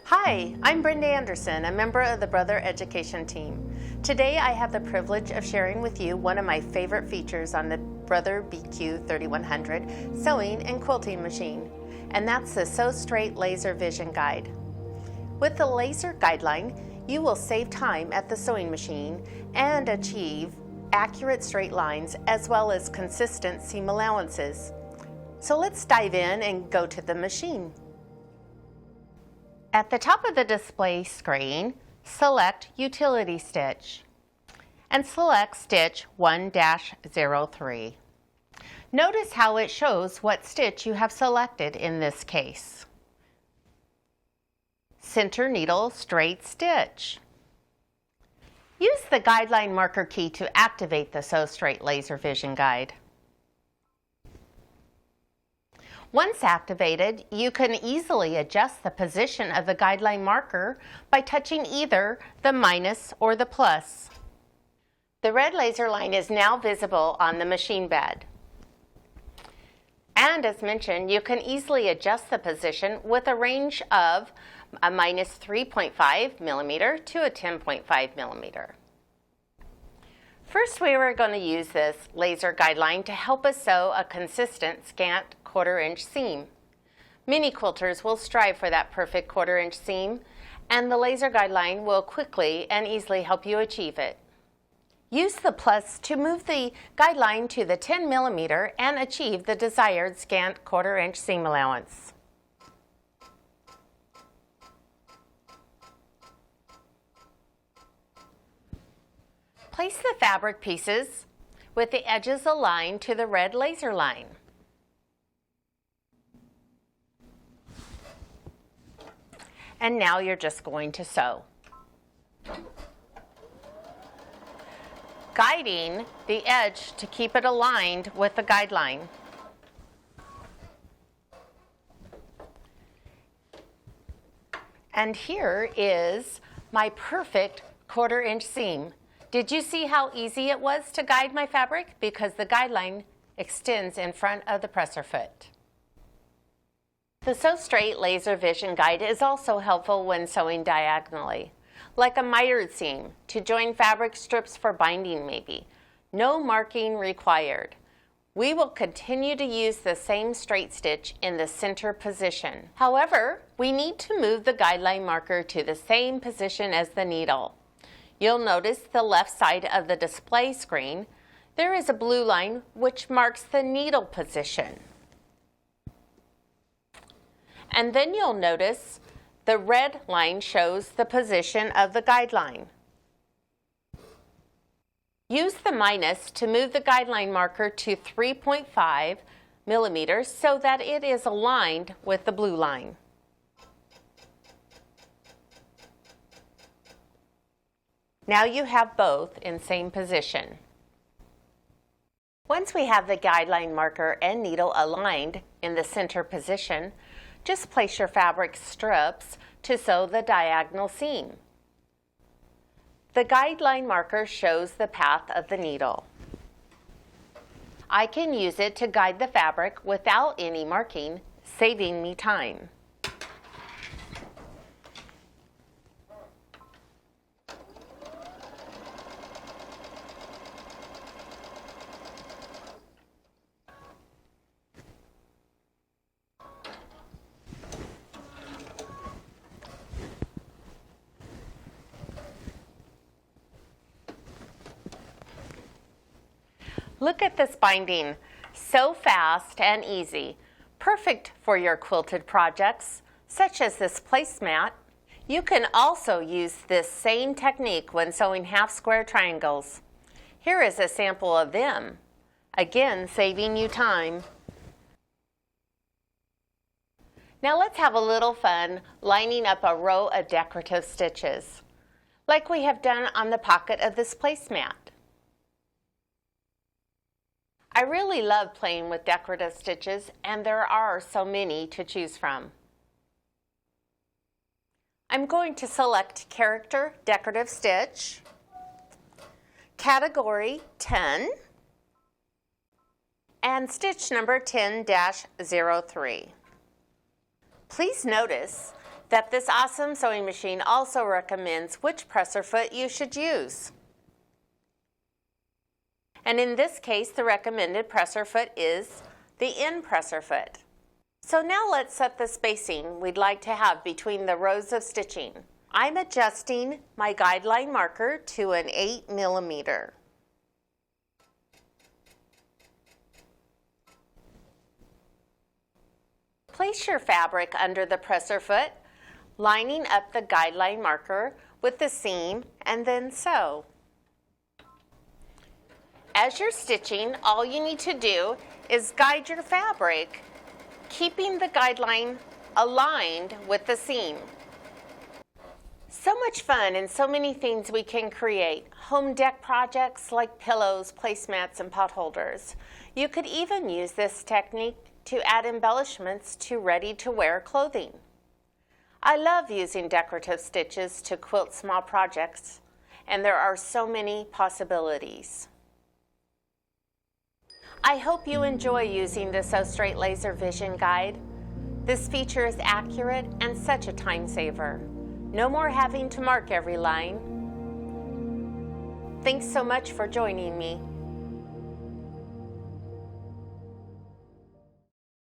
Hi, I'm Brenda Anderson, a member of the Brother Education team. Today I have the privilege of sharing with you one of my favorite features on the Brother BQ 3100 sewing and quilting machine, and that's the Sew Straight Laser Vision Guide. With the laser guideline, you will save time at the sewing machine and achieve accurate straight lines as well as consistent seam allowances. So let's dive in and go to the machine. At the top of the display screen, select Utility Stitch and select Stitch 1-03. Notice how it shows what stitch you have selected in this case. Center needle straight stitch. Use the guideline marker key to activate the Sew Straight Laser Vision Guide. Once activated, you can easily adjust the position of the guideline marker by touching either the minus or the plus. The red laser line is now visible on the machine bed. And as mentioned, you can easily adjust the position with a range of a minus 3.5 millimeter to a 10.5 millimeter. First, we are going to use this laser guideline to help us sew a consistent scant 1/4 inch seam. Many quilters will strive for that perfect 1/4 inch seam, and the laser guideline will quickly and easily help you achieve it. Use the plus to move the guideline to the 10 millimeter and achieve the desired scant 1/4 inch seam allowance. Place the fabric pieces with the edges aligned to the red laser line. And now you're just going to sew. Guiding the edge to keep it aligned with the guideline. And here is my perfect 1/4 inch seam. Did you see how easy it was to guide my fabric? Because the guideline extends in front of the presser foot. The Sew Straight Laser Vision Guide is also helpful when sewing diagonally, like a mitered seam, to join fabric strips for binding maybe. No marking required. We will continue to use the same straight stitch in the center position. However, we need to move the guideline marker to the same position as the needle. You'll notice the left side of the display screen, there is a blue line which marks the needle position. And then you'll notice the red line shows the position of the guideline. Use the minus to move the guideline marker to 3.5 millimeters so that it is aligned with the blue line. Now you have both in same position. Once we have the guideline marker and needle aligned in the center position, just place your fabric strips to sew the diagonal seam. The guideline marker shows the path of the needle. I can use it to guide the fabric without any marking, saving me time. Look at this binding, so fast and easy, perfect for your quilted projects, such as this placemat. You can also use this same technique when sewing half square triangles. Here is a sample of them, again saving you time. Now let's have a little fun lining up a row of decorative stitches, like we have done on the pocket of this placemat. I really love playing with decorative stitches, and there are so many to choose from. I'm going to select Character Decorative Stitch, Category 10, and stitch number 10-03. Please notice that this awesome sewing machine also recommends which presser foot you should use. And in this case, the recommended presser foot is the end presser foot. So now let's set the spacing we'd like to have between the rows of stitching. I'm adjusting my guideline marker to an 8 millimeter. Place your fabric under the presser foot, lining up the guideline marker with the seam, and then sew. As you're stitching, all you need to do is guide your fabric, keeping the guideline aligned with the seam. So much fun and so many things we can create. Home deck projects like pillows, placemats, and pot holders. You could even use this technique to add embellishments to ready-to-wear clothing. I love using decorative stitches to quilt small projects, and there are so many possibilities. I hope you enjoy using the Sew Straight Laser Vision Guide. This feature is accurate and such a time saver. No more having to mark every line. Thanks so much for joining me.